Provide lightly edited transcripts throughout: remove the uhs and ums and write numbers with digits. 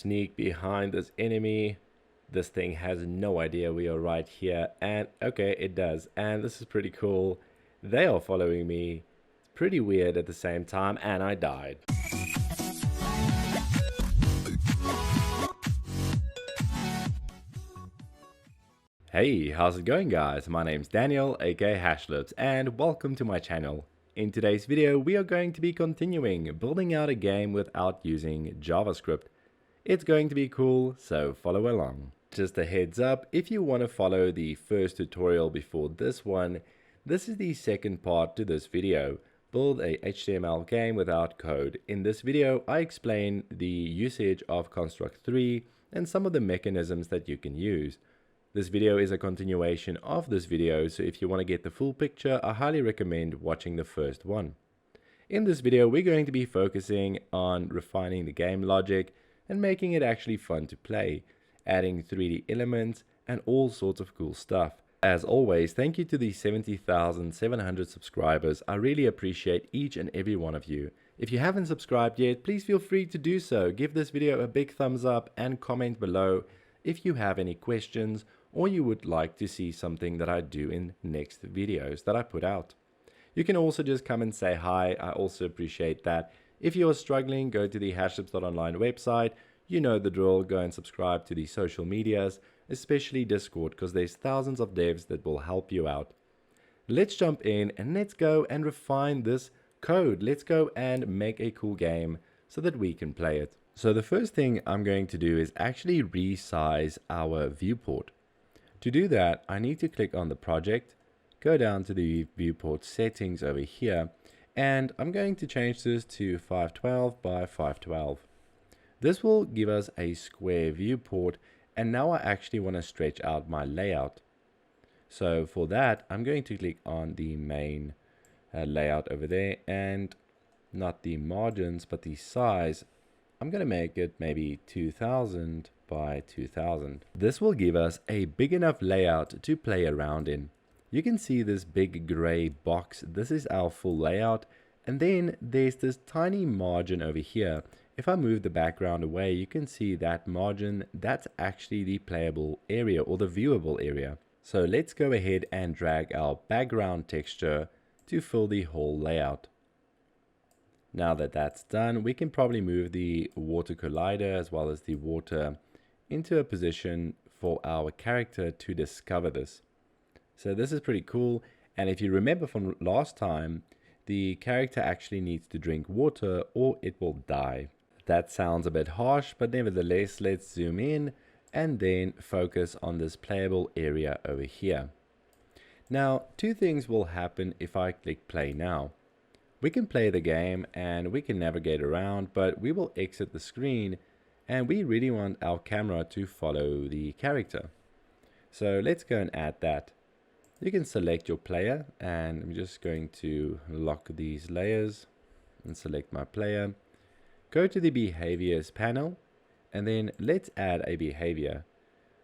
sneak behind this enemy. This thing has no idea we are right here, and okay, it does, and this is pretty cool. They are following me. It's pretty weird at the same time, and I died. Hey, how's it going guys? My name's Daniel, aka HashLips, and welcome to my channel. In today's video, we are going to be continuing building out a game without using JavaScript. It's going to be cool, so follow along. Just a heads up, if you want to follow the first tutorial before this one, this is the second part to this video. Build a HTML game without code. In this video, I explain the usage of Construct 3 and some of the mechanisms that you can use. This video is a continuation of this video, so if you want to get the full picture, I highly recommend watching the first one. In this video, we're going to be focusing on refining the game logic and making it actually fun to play, adding 3D elements and all sorts of cool stuff. As always, thank you to the 70,700 subscribers. I really appreciate each and every one of you. If you haven't subscribed yet, please feel free to do so. Give this video a big thumbs up and comment below if you have any questions or you would like to see something that I do in next videos that I put out. You can also just come and say hi. I also appreciate that. If you are struggling, go to the HashLips.online website. You know the drill. Go and subscribe to the social medias, especially Discord, because there's thousands of devs that will help you out. Let's jump in and let's go and refine this code. Let's go and make a cool game so that we can play it. So the first thing I'm going to do is actually resize our viewport. To do that, I need to click on the project, go down to the viewport settings over here, and I'm going to change this to 512 by 512. This will give us a square viewport, and now I actually want to stretch out my layout. So for that, I'm going to click on the main layout over there, and not the margins, but the size. I'm going to make it maybe 2000 by 2000. This will give us a big enough layout to play around in. You can see this big gray box. This is our full layout. And then there's this tiny margin over here. If I move the background away, you can see that margin. That's actually the playable area or the viewable area. So let's go ahead and drag our background texture to fill the whole layout. Now that that's done, we can probably move the water collider as well as the water into a position for our character to discover this. So this is pretty cool. And if you remember from last time, the character actually needs to drink water or it will die. That sounds a bit harsh, but nevertheless, let's zoom in and then focus on this playable area over here. Now, two things will happen if I click play now. We can play the game and we can navigate around, but we will exit the screen and we really want our camera to follow the character. So let's go and add that. You can select your player, and I'm just going to lock these layers and select my player. Go to the behaviors panel and then let's add a behavior.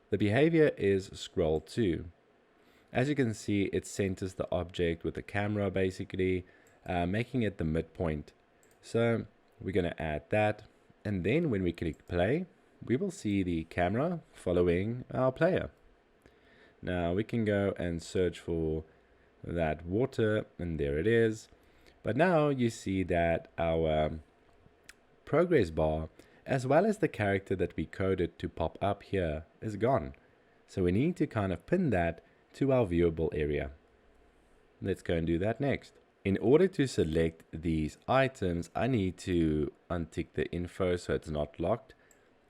The behavior is scroll to. As you can see, it centers the object with the camera basically, making it the midpoint. So we're going to add that, and then when we click play, we will see the camera following our player. Now we can go and search for that water, and there it is. But now you see that our progress bar, as well as the character that we coded to pop up here, is gone. So we need to kind of pin that to our viewable area. Let's go and do that next. In order to select these items, I need to untick the info so it's not locked.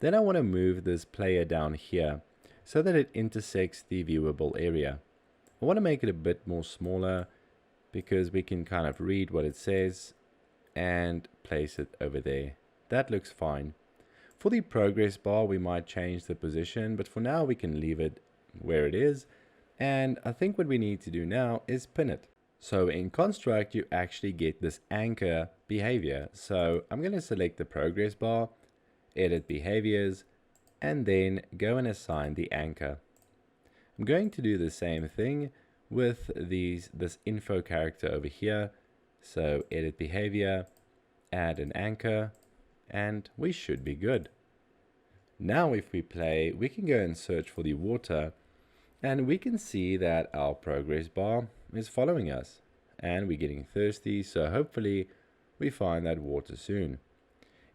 Then I want to move this player down here so that it intersects the viewable area. I want to make it a bit more smaller because we can kind of read what it says and place it over there. That looks fine. For the progress bar, we might change the position, but for now we can leave it where it is. And I think what we need to do now is pin it. So in Construct, you actually get this anchor behavior. So I'm going to select the progress bar, edit behaviors, and then go and assign the anchor. I'm going to do the same thing with this info character over here. So edit behavior, add an anchor, and we should be good. Now if we play, we can go and search for the water, and we can see that our progress bar is following us, and we're getting thirsty, so hopefully we find that water soon.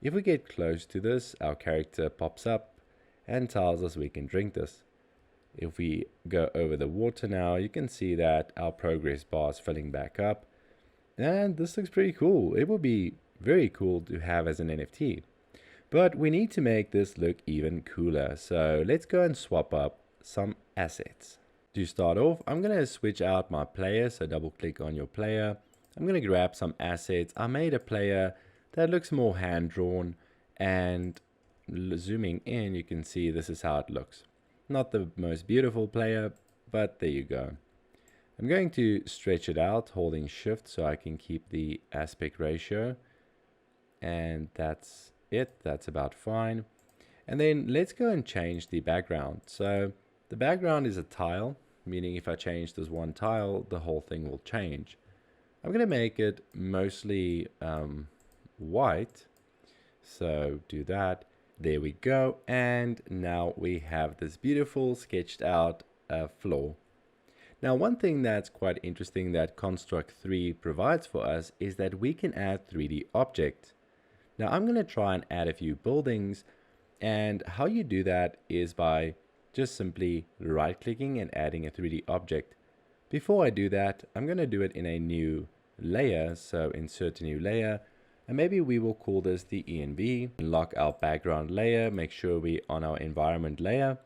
If we get close to this, our character pops up and tells us we can drink this. If we go over the water now, you can see that our progress bar is filling back up, and this looks pretty cool. It would be very cool to have as an NFT. But we need to make this look even cooler, so let's go and swap up some assets. To start off, I'm going to switch out my player, so double click on your player. I'm going to grab some assets. I made a player that looks more hand-drawn, and zooming in, you can see this is how it looks. Not the most beautiful player, but there you go. I'm going to stretch it out, holding shift so I can keep the aspect ratio, and that's it. That's about fine. And then let's go and change the background. So the background is a tile, meaning if I change this one tile, the whole thing will change. I'm going to make it mostly white, so do that. There we go, and now we have this beautiful sketched out floor. Now, one thing that's quite interesting that Construct 3 provides for us is that we can add 3D objects. Now I'm going to try and add a few buildings, and how you do that is by just simply right clicking and adding a 3D object. Before I do that, I'm going to do it in a new layer, so insert a new layer, and maybe we will call this the ENB. Lock our background layer, make sure we're on our environment layer,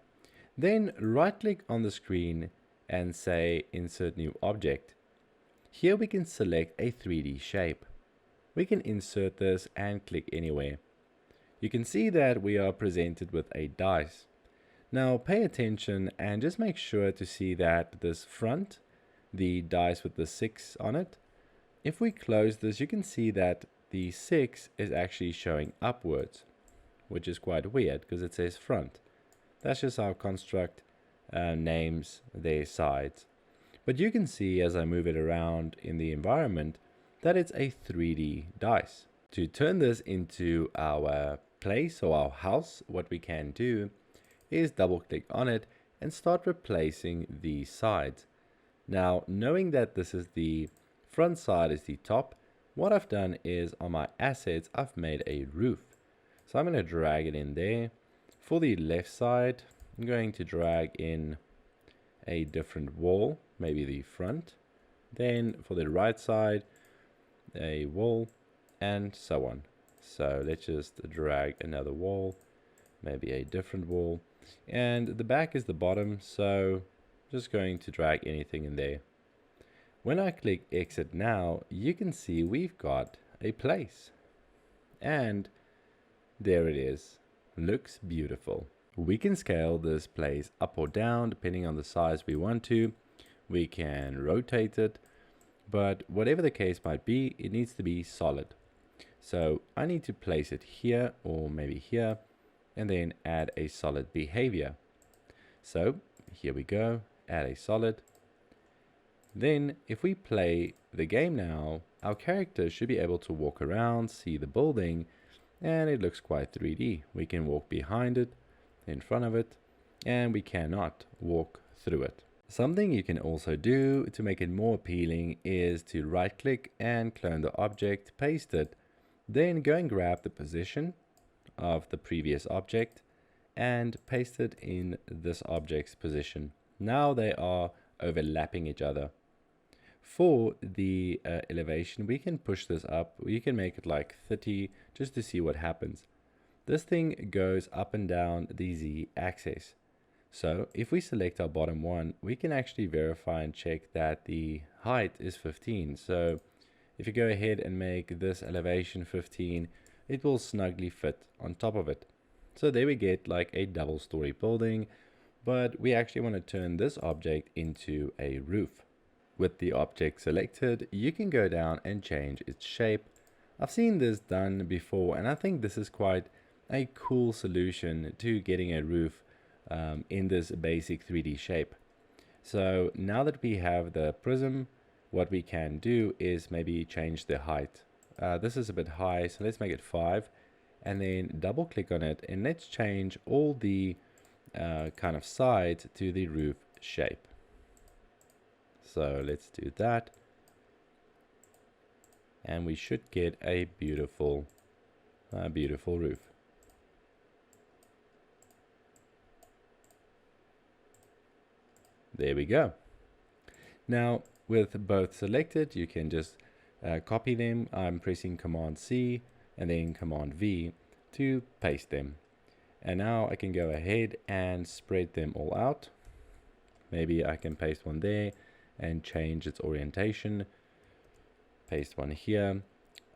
then right click on the screen and say insert new object. Here we can select a 3D shape. We can insert this and click anywhere. You can see that we are presented with a dice. Now pay attention and just make sure to see that this front, the dice with the 6 on it, if we close this, you can see that the 6 is actually showing upwards, which is quite weird because it says front. That's just how Construct names their sides. But you can see as I move it around in the environment that it's a 3D dice. To turn this into our place or our house, what we can do is double click on it and start replacing the sides. Now, knowing that this is the front side is the top, what I've done is on my assets, I've made a roof. So I'm going to drag it in there. For the left side, I'm going to drag in a different wall, maybe the front. Then for the right side, a wall, and so on. So let's just drag another wall, maybe a different wall, and the back is the bottom, so just going to drag anything in there. When I click exit now, you can see we've got a place, and there it is. Looks beautiful. We can scale this place up or down depending on the size we want to. We can rotate it, but whatever the case might be, it needs to be solid. So I need to place it here or maybe here, and then add a solid behavior. So here we go, add a solid. Then if we play the game now, our character should be able to walk around, see the building, and it looks quite 3D. We can walk behind it, in front of it, and we cannot walk through it. Something you can also do to make it more appealing is to right click and clone the object, paste it, then go and grab the position of the previous object and paste it in this object's position. Now they are overlapping each other. For the elevation, we can push this up. You can make it like 30 just to see what happens. This thing goes up and down the z-axis. So if we select our bottom one, we can actually verify and check that the height is 15. So if you go ahead and make this elevation 15, it will snugly fit on top of it. So there we get like a double-story building, but we actually want to turn this object into a roof. With the object selected, you can go down and change its shape. I've seen this done before, and I think this is quite a cool solution to getting a roof in this basic 3D shape. So now that we have the prism, what we can do is maybe change the height. This is a bit high, so let's make it 5. and then double click on it, and let's change all the kind of sides to the roof shape. So let's do that, and we should get a beautiful roof. There we go. Now with both selected, you can just copy them. I'm pressing Command C and then Command V to paste them. And now I can go ahead and spread them all out. Maybe I can paste one there and change its orientation. Paste one here,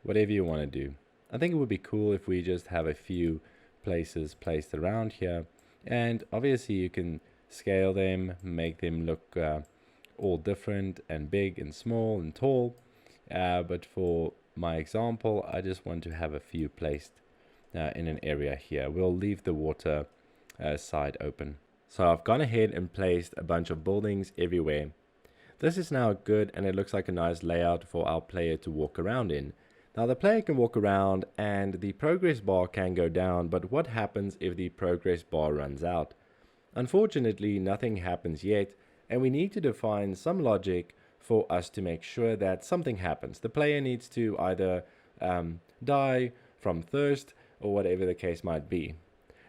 whatever you want to do. I think it would be cool if we just have a few places placed around here. And obviously you can scale them, make them look all different and big and small and tall. But for my example, I just want to have a few placed in an area here. We'll leave the water side open. So I've gone ahead and placed a bunch of buildings everywhere. This is now good, and it looks like a nice layout for our player to walk around in. Now the player can walk around and the progress bar can go down, but what happens if the progress bar runs out? Unfortunately, nothing happens yet, and we need to define some logic for us to make sure that something happens. The player needs to either die from thirst or whatever the case might be.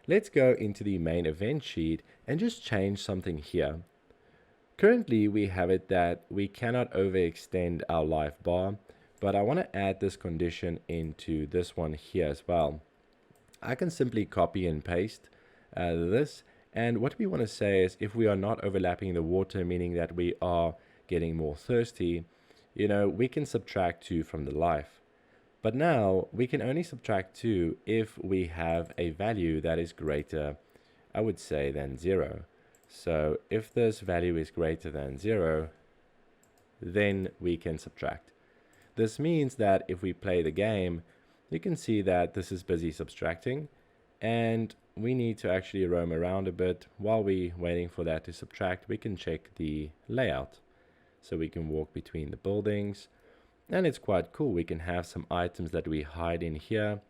Let's go into the main event sheet and just change something here. Currently, we have it that we cannot overextend our life bar, but I want to add this condition into this one here as well. I can simply copy and paste this, and what we want to say is if we are not overlapping the water, meaning that we are getting more thirsty, we can subtract 2 from the life. But now we can only subtract 2 if we have a value that is greater, I would say, than 0. So if this value is greater than 0, then we can subtract. This means that if we play the game, you can see that this is busy subtracting, and we need to actually roam around a bit. While we're waiting for that to subtract, we can check the layout. So we can walk between the buildings, and it's quite cool. We can have some items that we hide in here.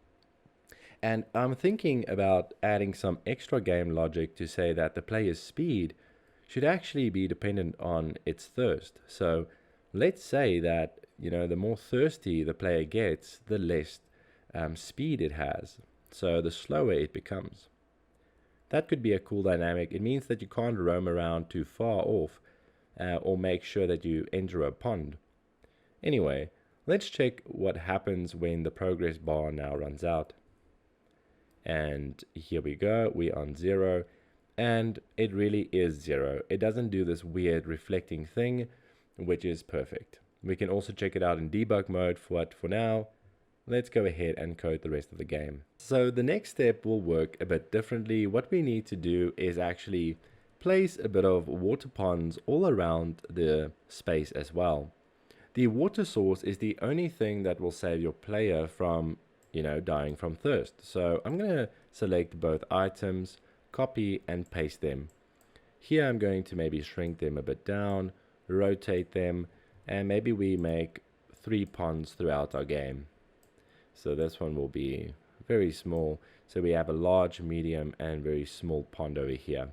And I'm thinking about adding some extra game logic to say that the player's speed should actually be dependent on its thirst. So let's say that, the more thirsty the player gets, the less speed it has. So the slower it becomes. That could be a cool dynamic. It means that you can't roam around too far off or make sure that you enter a pond. Anyway, let's check what happens when the progress bar now runs out. And here we go, we're on 0, and it really is 0. It doesn't do this weird reflecting thing, which is perfect. We can also check it out in debug mode, but for now, let's go ahead and code the rest of the game. So the next step will work a bit differently. What we need to do is actually place a bit of water ponds all around the space as well. The water source is the only thing that will save your player from dying from thirst. So I'm going to select both items, copy and paste them. Here I'm going to maybe shrink them a bit down, rotate them, and maybe we make 3 ponds throughout our game. So this one will be very small. So we have a large, medium, and very small pond over here.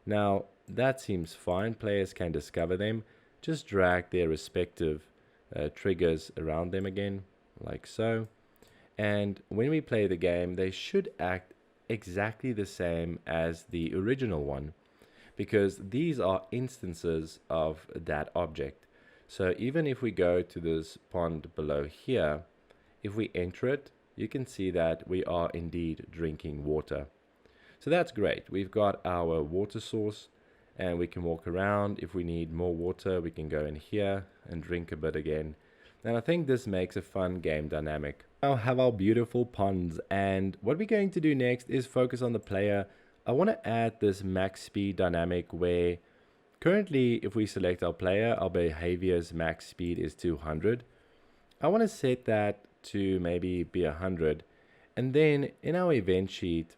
Now that seems fine. Players can discover them. Just drag their respective triggers around them again, like so. And when we play the game, they should act exactly the same as the original one, because these are instances of that object. So even if we go to this pond below here, if we enter it, you can see that we are indeed drinking water. So that's great. We've got our water source, and we can walk around. If we need more water, we can go in here and drink a bit again. And I think this makes a fun game dynamic. Now have our beautiful ponds, and what we're going to do next is focus on the player. I want to add this max speed dynamic where currently if we select our player, our behavior's max speed is 200. I want to set that to maybe be 100, and then in our event sheet,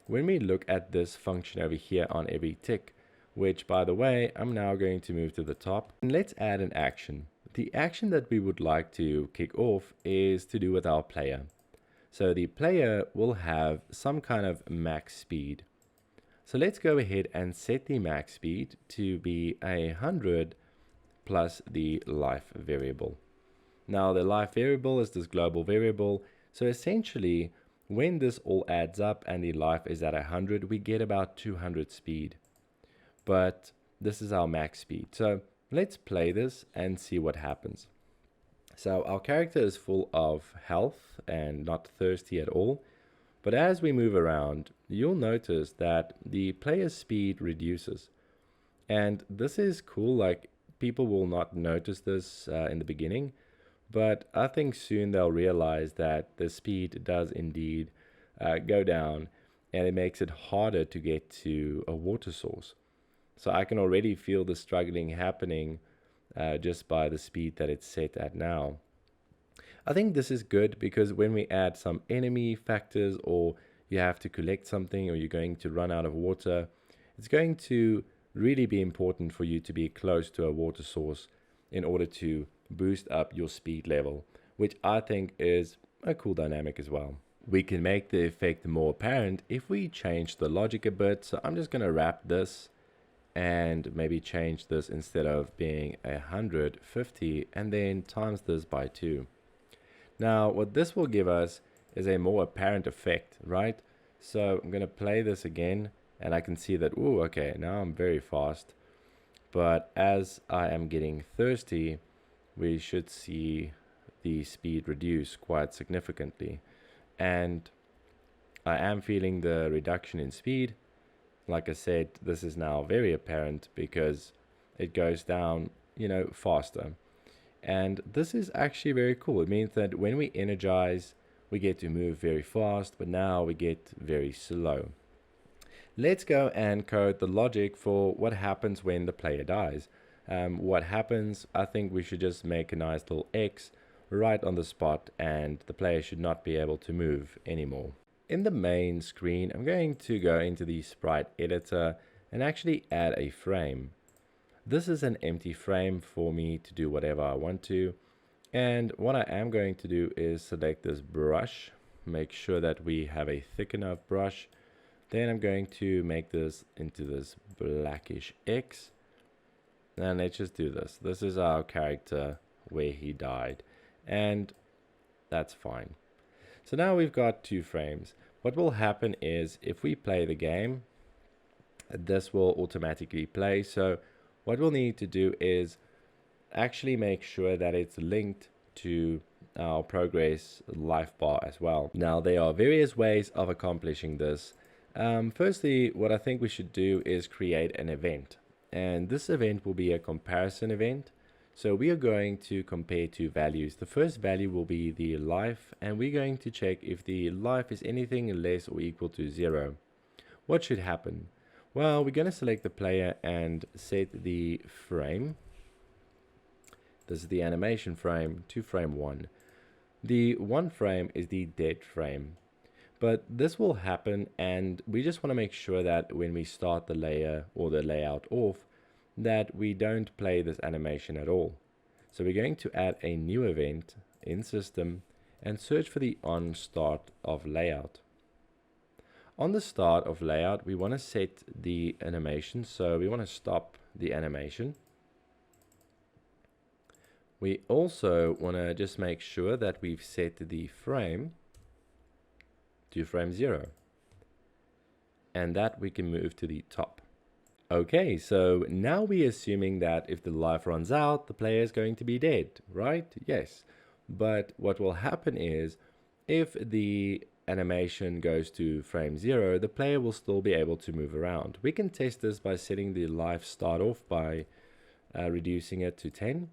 when we look at this function over here on every tick, which by the way, I'm now going to move to the top, and let's add an action. The action that we would like to kick off is to do with our player. So the player will have some kind of max speed. So let's go ahead and set the max speed to be 100 plus the life variable. Now the life variable is this global variable. So essentially, when this all adds up and the life is at 100, we get about 200 speed. But this is our max speed. So let's play this and see what happens. So our character is full of health and not thirsty at all. But as we move around, you'll notice that the player's speed reduces. And this is cool, like people will not notice this in the beginning, but I think soon they'll realize that the speed does indeed go down, and it makes it harder to get to a water source. So I can already feel the struggling happening just by the speed that it's set at now. I think this is good because when we add some enemy factors, or you have to collect something, or you're going to run out of water, it's going to really be important for you to be close to a water source in order to boost up your speed level, which I think is a cool dynamic as well. We can make the effect more apparent if we change the logic a bit. So I'm just going to wrap this and maybe change this, instead of being 150, and then times this by 2. Now what this will give us is a more apparent effect, right? So I'm going to play this again, and I can see that, ooh, okay, now I'm very fast. But as I am getting thirsty, we should see the speed reduce quite significantly. And I am feeling the reduction in speed. Like I said, this is now very apparent because it goes down, faster. And this is actually very cool. It means that when we energize, we get to move very fast, but now we get very slow. Let's go and code the logic for what happens when the player dies. What happens, I think we should just make a nice little X right on the spot, and the player should not be able to move anymore. In the main screen, I'm going to go into the sprite editor and actually add a frame. This is an empty frame for me to do whatever I want to. And what I am going to do is select this brush, make sure that we have a thick enough brush. Then I'm going to make this into this blackish X. And let's just do this. This is our character where he died. And that's fine. So now we've got 2 frames. What will happen is if we play the game, this will automatically play. So what we'll need to do is actually make sure that it's linked to our progress life bar as well. Now there are various ways of accomplishing this. Firstly, what I think we should do is create an event. And this event will be a comparison event. So we are going to compare 2 values. The first value will be the life, and we're going to check if the life is anything less or equal to 0. What should happen? Well, we're going to select the player and set the frame. This is the animation frame to frame 1. The 1 frame is the dead frame. But this will happen, and we just want to make sure that when we start the layer or the layout off, that we don't play this animation at all. So we're going to add a new event in system and search for the on start of layout. On the start of layout, we want to set the animation, so we want to stop the animation. We also want to just make sure that we've set the frame to frame 0, and that we can move to the top. Okay, so now we're assuming that if the life runs out, the player is going to be dead, right? Yes. But what will happen is, if the animation goes to frame 0, the player will still be able to move around. We can test this by setting the life start off by reducing it to 10.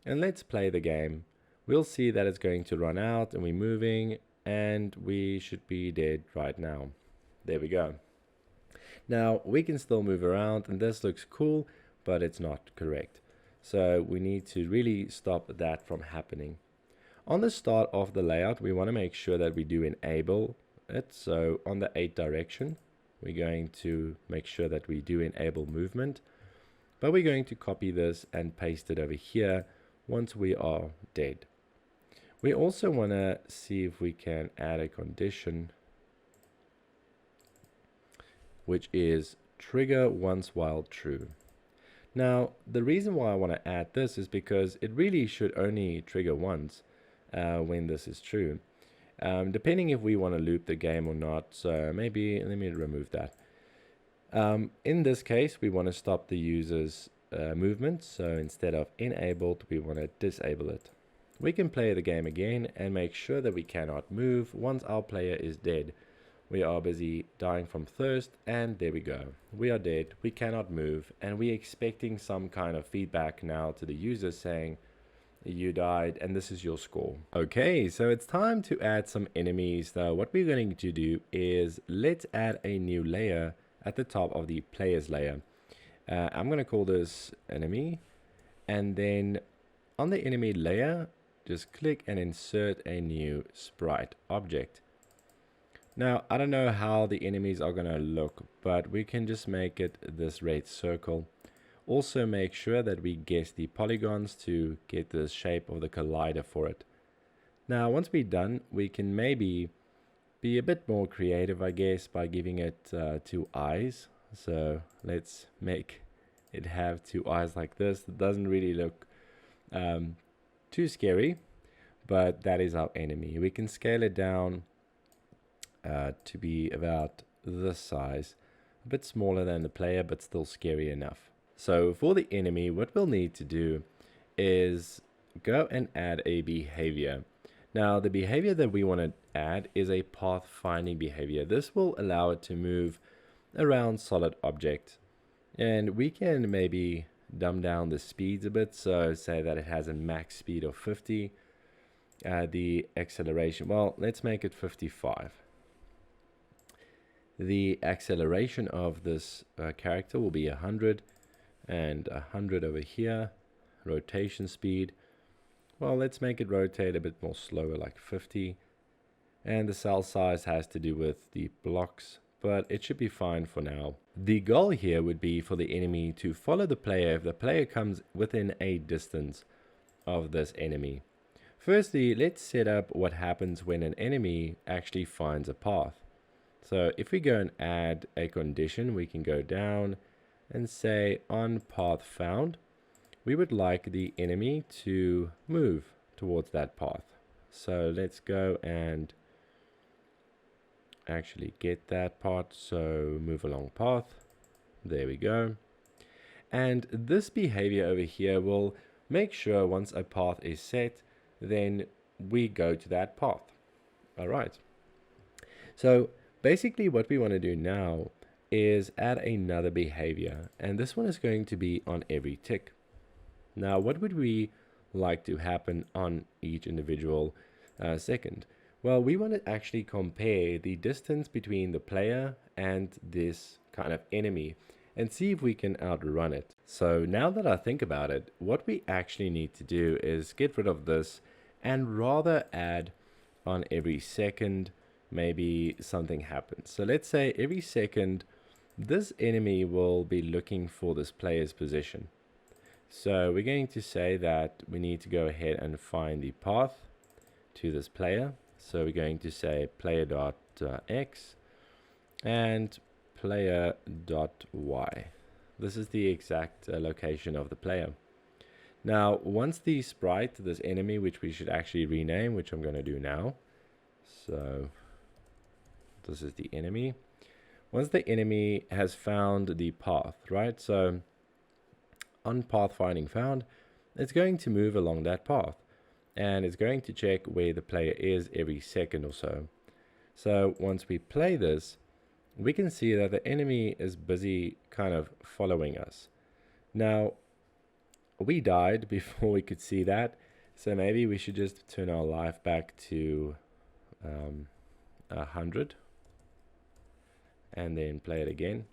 And let's play the game. We'll see that it's going to run out, and we're moving, and we should be dead right now. There we go. Now we can still move around, and this looks cool, but it's not correct. So we need to really stop that from happening. On the start of the layout, we want to make sure that we do enable it. So on the 8 direction, we're going to make sure that we do enable movement, but we're going to copy this and paste it over here once we are dead. We also want to see if we can add a condition, which is trigger once while true. Now, the reason why I want to add this is because it really should only trigger once when this is true. Depending if we want to loop the game or not, so maybe let me remove that. In this case, we want to stop the user's movement, so instead of enabled, we want to disable it. We can play the game again and make sure that we cannot move once our player is dead. We are busy dying from thirst, and there we go. We are dead, we cannot move, and we're expecting some kind of feedback now to the user saying, you died and this is your score. Okay, so it's time to add some enemies. Now, what we're going to do is let's add a new layer at the top of the players layer. I'm going to call this enemy, and then on the enemy layer, just click and insert a new sprite object. Now, I don't know how the enemies are going to look, but we can just make it this red circle. Also make sure that we guess the polygons to get the shape of the collider for it. Now, once we're done, we can maybe be a bit more creative, I guess, by giving it 2 eyes. So let's make it have 2 eyes like this. It doesn't really look too scary, but that is our enemy. We can scale it down to be about this size, a bit smaller than the player, but still scary enough. So for the enemy, what we'll need to do is go and add a behavior. Now, the behavior that we want to add is a path finding behavior. This will allow it to move around solid objects, and we can maybe dumb down the speeds a bit, so say that it has a max speed of 50. The acceleration, well, let's make it 55. The acceleration of this character will be 100, and 100 over here. Rotation speed, well, let's make it rotate a bit more slower, like 50. And the cell size has to do with the blocks, but it should be fine for now. The goal here would be for the enemy to follow the player if the player comes within a distance of this enemy. Firstly, let's set up what happens when an enemy actually finds a path. So if we go and add a condition, we can go down and say on path found, we would like the enemy to move towards that path. So let's go and actually get that part. So move along path. There we go. And this behavior over here will make sure once a path is set, then we go to that path. All right. So basically what we want to do now is add another behavior, and this one is going to be on every tick. Now, what would we like to happen on each individual second? Well, we want to actually compare the distance between the player and this kind of enemy and see if we can outrun it. So now that I think about it, what we actually need to do is get rid of this and rather add on every second, maybe something happens. So let's say every second, this enemy will be looking for this player's position. So we're going to say that we need to go ahead and find the path to this player. So we're going to say player.x and player.y. This is the exact location of the player. Now, once the sprite, this enemy, which we should actually rename, which I'm going to do now. So this is the enemy. Once the enemy has found the path, right? So on path finding found, it's going to move along that path, and it's going to check where the player is every second or so. So once we play this, we can see that the enemy is busy kind of following us. Now, we died before we could see that, so maybe we should just turn our life back to 100 and then play it again.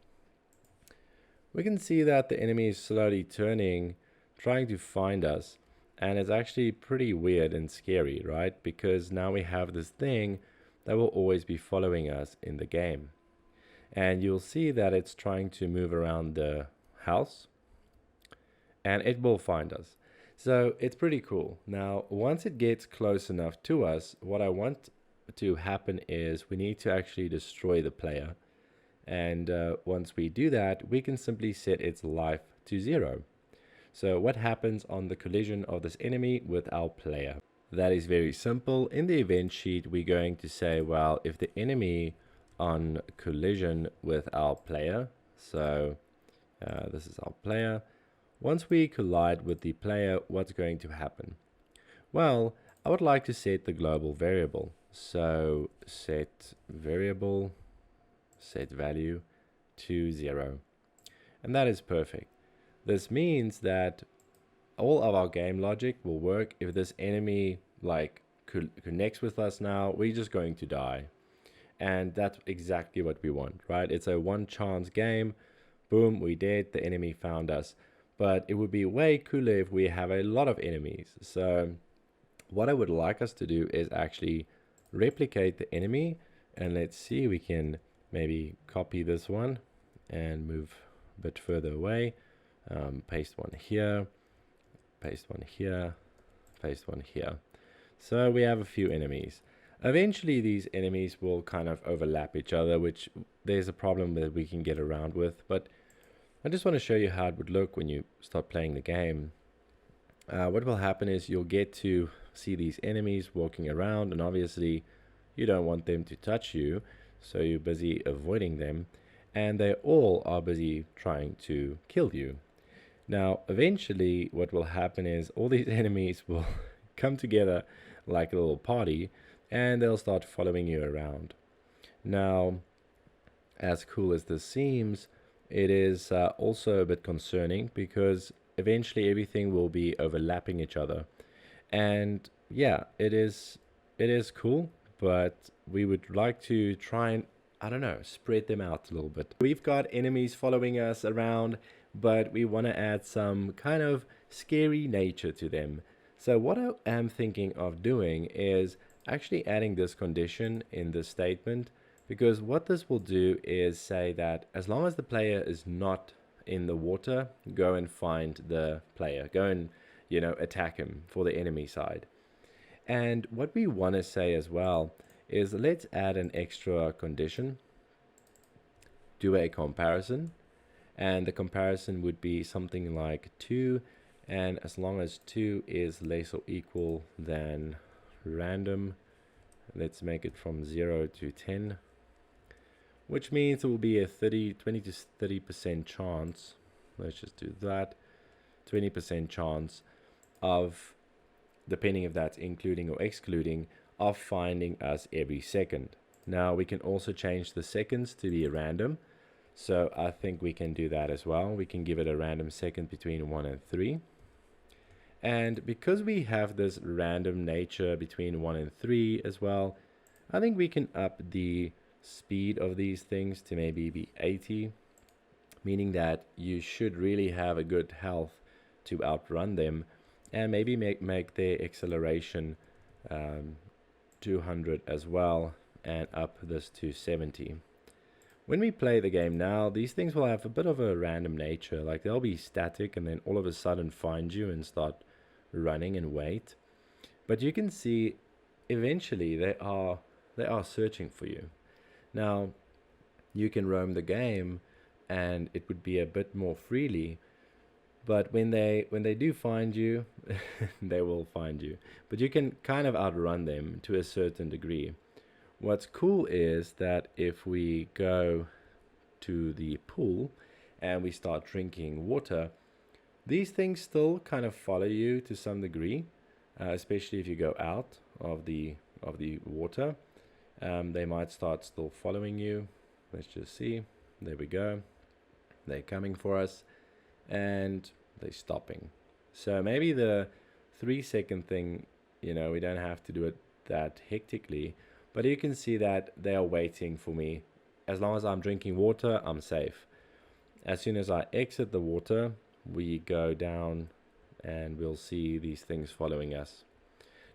We can see that the enemy is slowly turning, trying to find us, and it's actually pretty weird and scary, right? Because now we have this thing that will always be following us in the game. And you'll see that it's trying to move around the house, and it will find us. So it's pretty cool. Now, once it gets close enough to us, what I want to happen is we need to actually destroy the player. And once we do that, we can simply set its life to 0. So what happens on the collision of this enemy with our player? That is very simple. In the event sheet, we're going to say, well, if the enemy on collision with our player, so this is our player, once we collide with the player, what's going to happen? Well, I would like to set the global variable. So set variable, set value to 0. And that is perfect. This means that all of our game logic will work. If this enemy like connects with us now, we're just going to die. And that's exactly what we want, right? It's a one chance game. Boom, we did. The enemy found us. But it would be way cooler if we have a lot of enemies. So what I would like us to do is actually replicate the enemy. And let's see, we can maybe copy this one and move a bit further away. Paste one here, paste one here, paste one here. So we have a few enemies. Eventually these enemies will kind of overlap each other, which there's a problem that we can get around with, but I just want to show you how it would look when you start playing the game. What will happen is you'll get to see these enemies walking around, and obviously you don't want them to touch you, so you're busy avoiding them, and they all are busy trying to kill you. Now, eventually, what will happen is all these enemies will come together like a little party, and they'll start following you around. Now, as cool as this seems, it is also a bit concerning because eventually everything will be overlapping each other. And yeah, it is cool, but we would like to try and, I don't know, spread them out a little bit. We've got enemies following us around, but we want to add some kind of scary nature to them. So what I am thinking of doing is actually adding this condition in this statement, because what this will do is say that as long as the player is not in the water, go and find the player, go and attack him for the enemy side. And what we want to say as well is let's add an extra condition, do a comparison, and the comparison would be something like 2, and as long as 2 is less or equal than random, let's make it from 0 to 10, which means it will be a 20 to 30% chance, let's just do that, 20% chance of, depending if that's including or excluding, of finding us every second. Now we can also change the seconds to be random, so I think we can do that as well. We can give it a random second between 1 and 3. And because we have this random nature between 1 and 3 as well, I think we can up the speed of these things to maybe be 80, meaning that you should really have a good health to outrun them, and maybe make their acceleration 200 as well, and up this to 70. When we play the game now, these things will have a bit of a random nature, like they'll be static and then all of a sudden find you and start running and wait. But you can see eventually they are searching for you. Now you can roam the game and it would be a bit more freely, but when they do find you, they will find you. But you can kind of outrun them to a certain degree. What's cool is that if we go to the pool and we start drinking water, these things still kind of follow you to some degree, especially if you go out of the water. They might start still following you. Let's just see. There we go. They're coming for us and they're stopping. So maybe the 3-second thing, we don't have to do it that hectically, but you can see that they are waiting for me. As long as I'm drinking water, I'm safe. As soon as I exit the water, we go down and we'll see these things following us.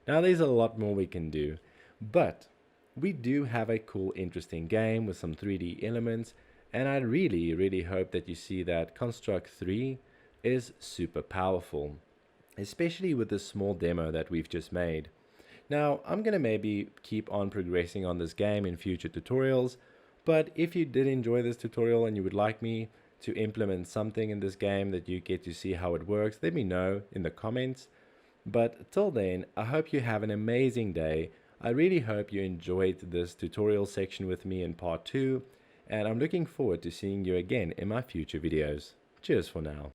Now there's a lot more we can do, but we do have a cool, interesting game with some 3D elements, and I really, really hope that you see that Construct 3 is super powerful. especially with this small demo that we've just made. Now, I'm going to maybe keep on progressing on this game in future tutorials, but if you did enjoy this tutorial and you would like me to implement something in this game that you get to see how it works, let me know in the comments. But till then, I hope you have an amazing day. I really hope you enjoyed this tutorial section with me in part 2, and I'm looking forward to seeing you again in my future videos. Cheers for now.